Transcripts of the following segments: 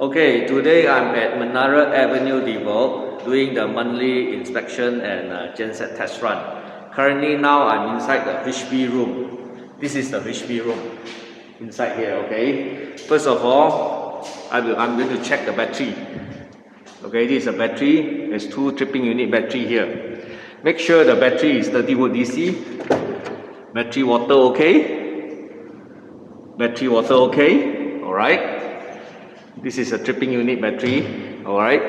Okay, today I'm at Menara Avenue, Dvogue, doing the monthly inspection and genset test run. Currently now I'm inside the HB room. This is the HB room inside here, okay? First of all, I'm going to check the battery. Okay, this is a battery. There's two tripping unit battery here. Make sure the battery is 30 volt DC. Battery water okay. Battery water okay. Alright. This is a tripping unit battery. Alright.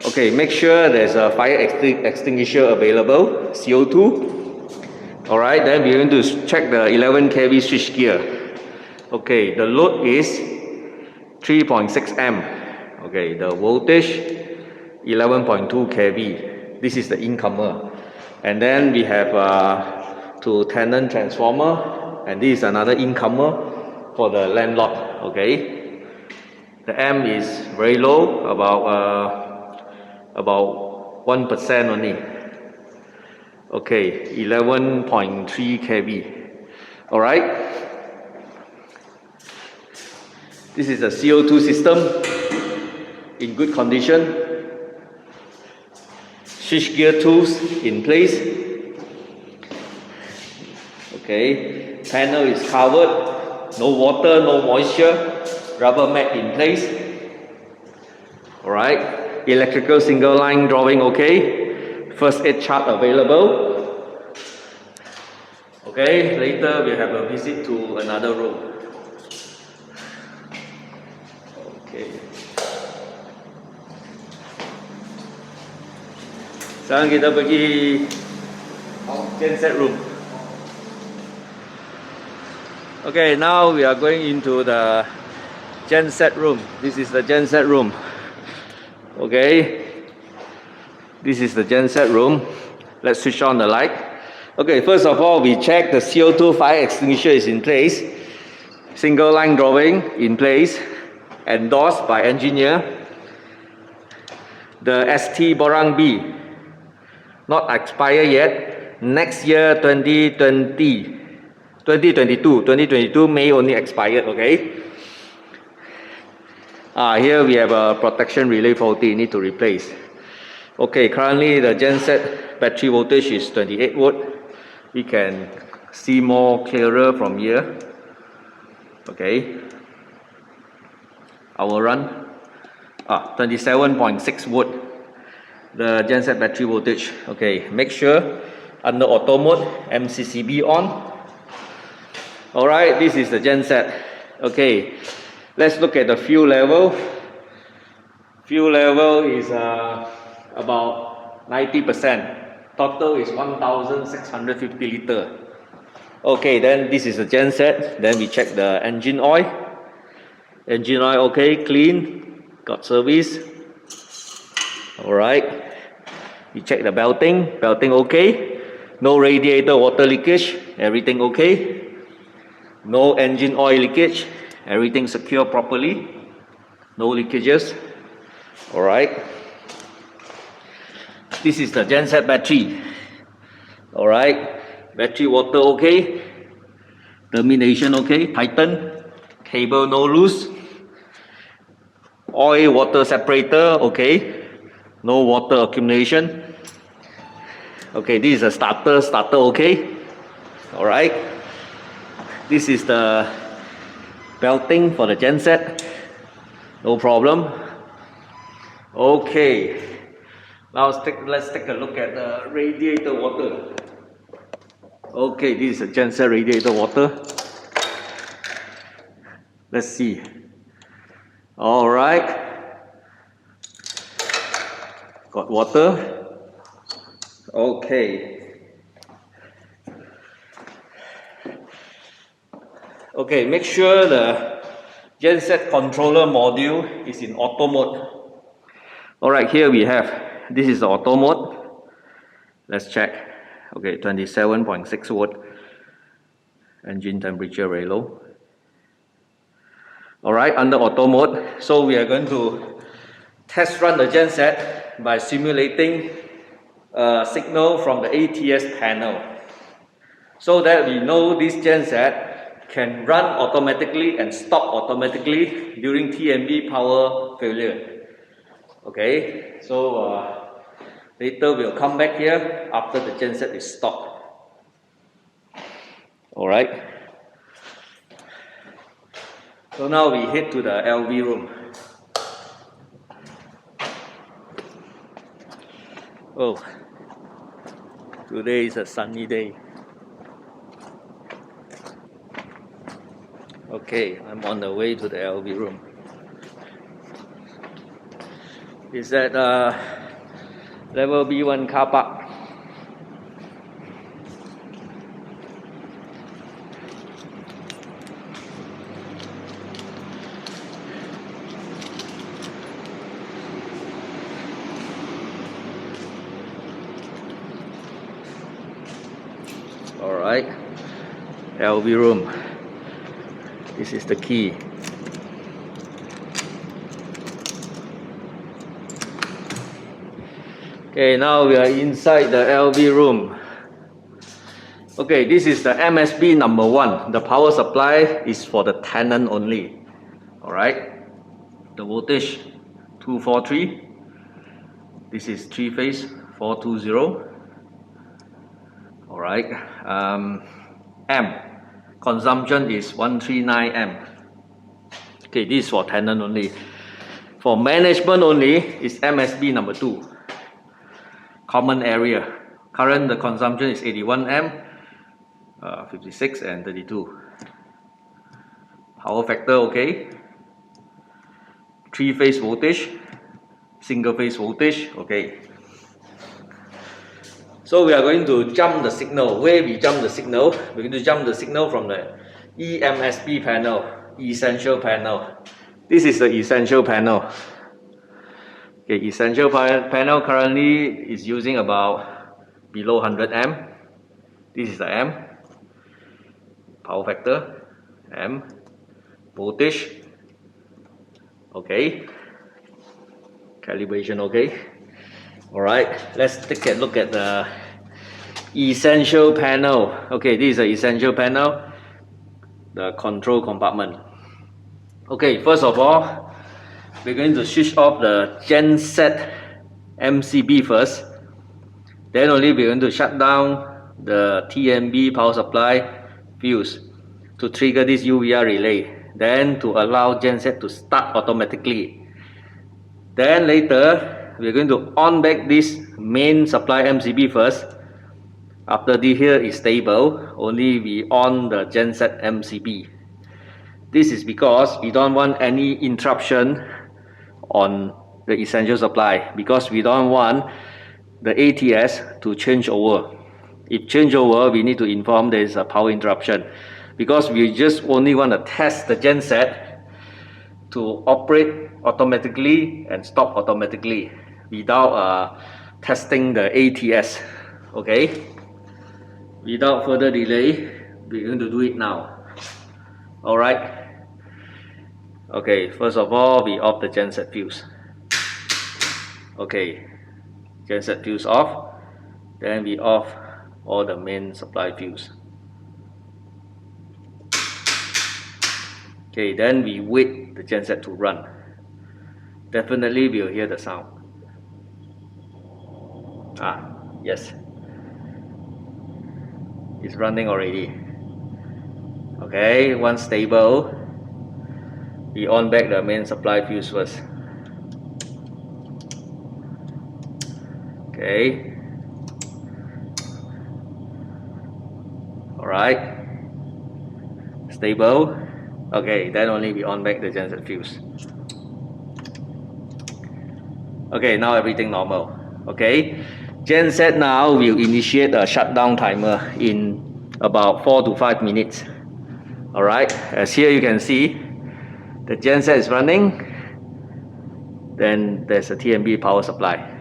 Okay, make sure there's a fire extinguisher available. CO2. Alright, then we're going to check the 11 kV switch gear. Okay, the load is 3.6 amp. Okay, the voltage 11.2 kV. This is the incomer. And then we have two Tenon transformer, and this is another incomer for the landlord. Okay, the amp is very low, about 1% only. Okay, 11.3 kV. All right. This is the CO2 system in good condition. Switch gear tools in place. Okay, panel is covered, no water, no moisture, rubber mat in place. Alright, electrical single line drawing okay, first aid chart available. Okay, later we have a visit to another room. Okay. Sekarang kita pergi genset room. Okay, now we are going into the genset room. This is the genset room. Okay, this is the genset room. Let's switch on the light. Okay, first of all, we check the CO2 fire extinguisher is in place. Single line drawing in place. Endorsed by engineer. The ST Borang B. Not expired yet. Next year 2022 May only expired. Okay. Here we have a protection relay faulty, need to replace. Okay, currently the genset battery voltage is 28 volt. We can see more clearer from here. Okay, I will run 27.6 volt. The genset battery voltage. Okay, make sure under auto mode, MCCB on. Alright, this is the genset. Okay, let's look at the fuel level. Fuel level is about 90%. Total is 1,650 liter. Okay, then this is the genset. Then we check the engine oil. Engine oil okay, clean, got service. Alright. We check the belting okay. No radiator water leakage, everything okay. No engine oil leakage, everything secure properly. No leakages. Alright. This is the genset battery. Alright. Battery water okay. Termination okay. Tighten. Cable no loose. Oil water separator okay. No water accumulation. Okay, this is a starter okay. Alright. This is the belting for the genset. No problem. Okay. Now let's take a look at the radiator water. Okay, this is a genset radiator water. Let's see. Alright. Got water. Okay. Okay, make sure the genset controller module is in auto mode. Alright, here we have, this is the auto mode. Let's check. Okay, 27.6 volt. Engine temperature very low. Alright, under auto mode. So we are going to test run the genset by simulating a signal from the ATS panel, so that we know this genset can run automatically and stop automatically during TMB power failure. Okay, so later we'll come back here after the genset is stopped. Alright. So now we head to the LV room. Oh, today is a sunny day. Okay, I'm on the way to the LV room. Is at level B1 car park. Alright, LV room. This is the key. Okay, now we are inside the LV room. Okay, this is the MSB number 1. The power supply is for the tenant only. Alright, the voltage 243. This is 3-phase 420. Alright, amp consumption is 139 amp. Okay, this is for tenant only. For management only is MSB number 2. Common area. Current the consumption is 81 amp, 56 and 32. Power factor okay. 3-phase voltage, single phase voltage okay. So we are going to jump the signal. Where we jump the signal? We're going to jump the signal from the EMSB panel, essential panel. This is the essential panel. Okay, essential panel currently is using about below 100 amp. This is the amp. Power factor, amp. Voltage. Okay. Calibration okay. Alright, let's take a look at the essential panel. Okay, this is the essential panel, the control compartment. Okay, first of all, we're going to switch off the genset MCB first. Then only we're going to shut down the TMB power supply fuse to trigger this UVR relay. Then to allow genset to start automatically. Then later, we're going to on back this main supply MCB first. After this here is stable, only we on the genset MCB. This is because we don't want any interruption on the essential supply, because we don't want the ATS to change over. If change over, we need to inform there is a power interruption, because we just only want to test the genset to operate automatically and stop automatically without testing the ATS. Okay, without further delay, we're going to do it now. Alright. Okay, first of all, we off the genset fuse. Okay, genset fuse off. Then we off all the main supply fuse. Okay, then we wait the genset to run. Definitely we'll hear the sound. Yes, it's running already. Okay, once stable, we on back the main supply fuse first. Okay, alright, stable. Okay, then only we on back the genset fuse. Okay, now everything normal. Okay, genset now will initiate a shutdown timer in about 4 to 5 minutes. Alright, as here you can see, the genset is running. Then there's a TMB power supply.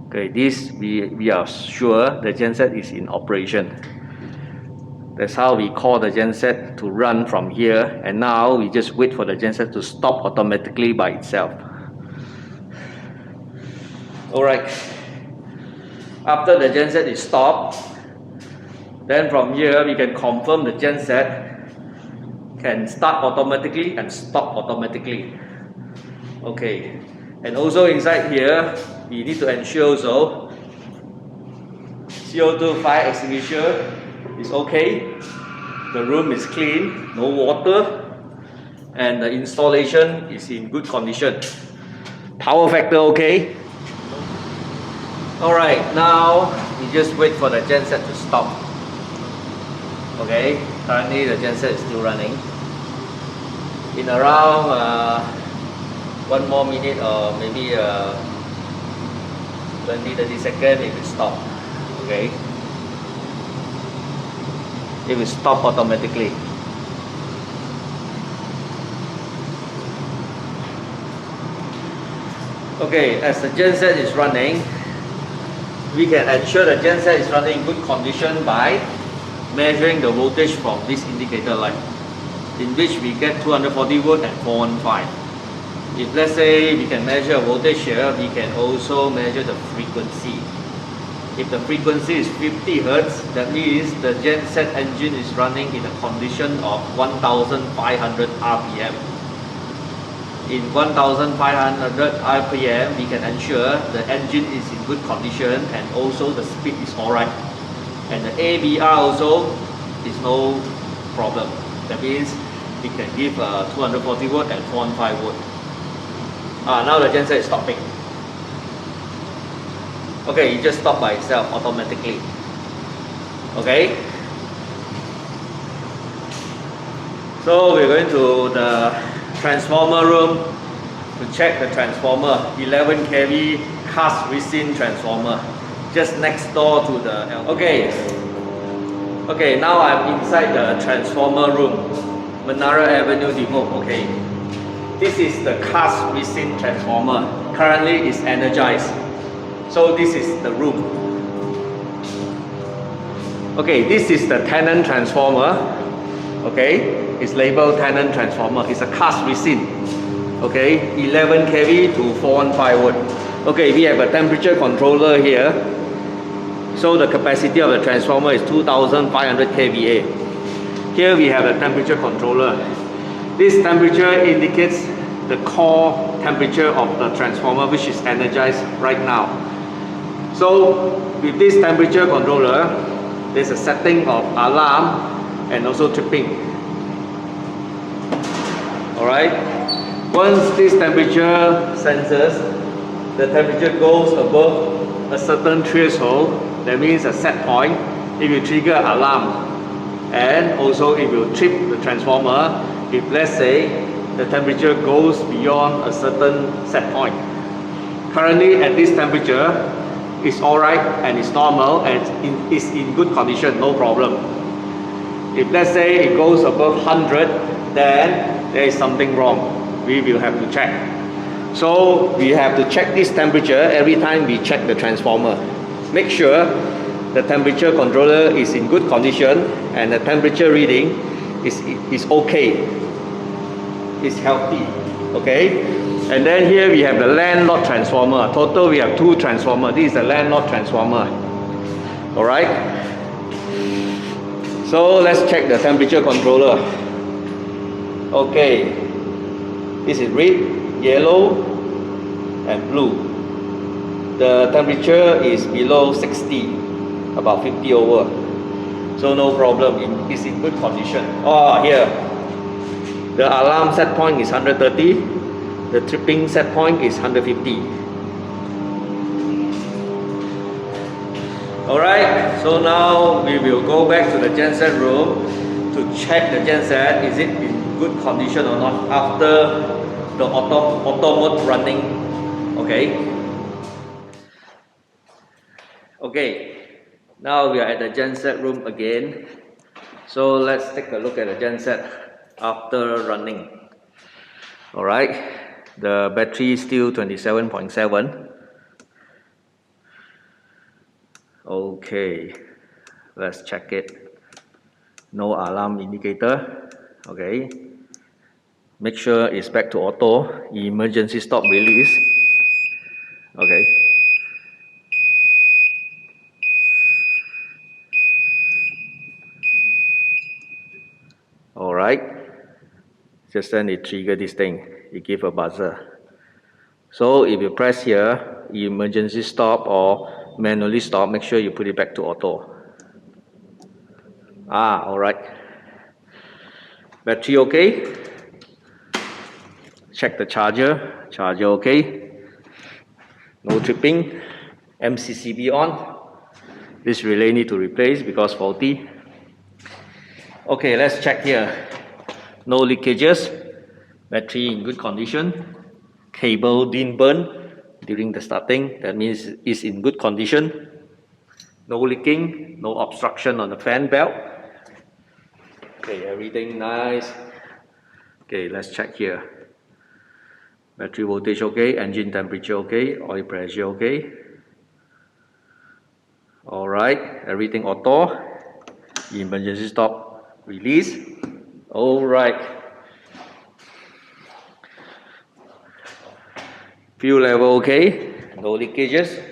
Okay, this we are sure the genset is in operation. That's how we call the genset to run from here, and now we just wait for the genset to stop automatically by itself. Alright, after the genset is stopped, then from here we can confirm the genset can start automatically and stop automatically. Okay, and also inside here, we need to ensure also CO2 fire extinguisher is okay, the room is clean, no water, and the installation is in good condition. Power factor okay. Alright, now we just wait for the genset to stop. Okay, currently the genset is still running. In around 1 more minute or maybe 20-30 seconds, it will stop. Okay, it will stop automatically. Okay, as the genset is running, we can ensure the genset is running in good condition by measuring the voltage from this indicator light, in which we get 240 volt and 415. If let's say we can measure voltage here, we can also measure the frequency. If the frequency is 50 Hz, that means the genset engine is running in a condition of 1500 RPM. In 1500 RPM, we can ensure the engine is in good condition and also the speed is alright. And the ABR also is no problem. That means we can give 240 volt and 415 volt. Now the genset is stopping. Okay, it just stopped by itself automatically. Okay. So we're going to the transformer room to check the transformer, 11 kV cast resin transformer, just next door to the okay, now I'm inside the transformer room, Menara Avenue, Dvogue. Okay, this is the cast resin transformer, currently is energized. So this is the room. Okay, this is the Tenant transformer. Okay, it's labeled Tenant transformer. It's a cast resin. Okay, 11 kV to 415 volt. Okay, we have a temperature controller here. So the capacity of the transformer is 2500 kVA. Here we have the temperature controller. This temperature indicates the core temperature of the transformer, which is energized right now. So with this temperature controller, there's a setting of alarm and also tripping. Alright, once this temperature senses the temperature goes above a certain threshold, that means a set point, it will trigger alarm, and also it will trip the transformer if let's say the temperature goes beyond a certain set point. Currently at this temperature, it's alright and it's normal and it's in good condition, no problem. If let's say it goes above 100, then there is something wrong. We will have to check. So we have to check this temperature every time we check the transformer. Make sure the temperature controller is in good condition and the temperature reading is okay, is healthy. Okay, and then here we have the landlord transformer. Total we have 2 transformers. This is the landlord transformer. Alright, so let's check the temperature controller. Okay, this is red, yellow and blue. The temperature is below 60, about 50 over, so no problem, it's in good condition. Here the alarm set point is 130, the tripping set point is 150. Alright, so now we will go back to the genset room to check the genset, is it in good condition or not after the auto mode running. Okay, now we are at the genset room again. So let's take a look at the genset after running. Alright, the battery is still 27.7. Okay, let's check it. No alarm indicator. Okay, make sure it's back to auto, emergency stop release. Okay, alright, just then it trigger this thing, it give a buzzer. So if you press here, emergency stop or manually stop, make sure you put it back to auto. Alright. Battery okay? Check the charger okay. No tripping. MCCB on. This relay need to replace because faulty. Okay, let's check here. No leakages. Battery in good condition. Cable didn't burn during the starting. That means it's in good condition. No leaking. No obstruction on the fan belt. Okay, everything nice. Okay, let's check here. Battery voltage okay. Engine temperature okay. Oil pressure okay. Alright, everything auto. Emergency stop, release. Alright. Fuel level okay. No leakages.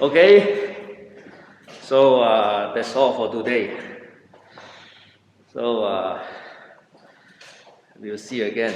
Okay. So that's all for today. So we'll see you again.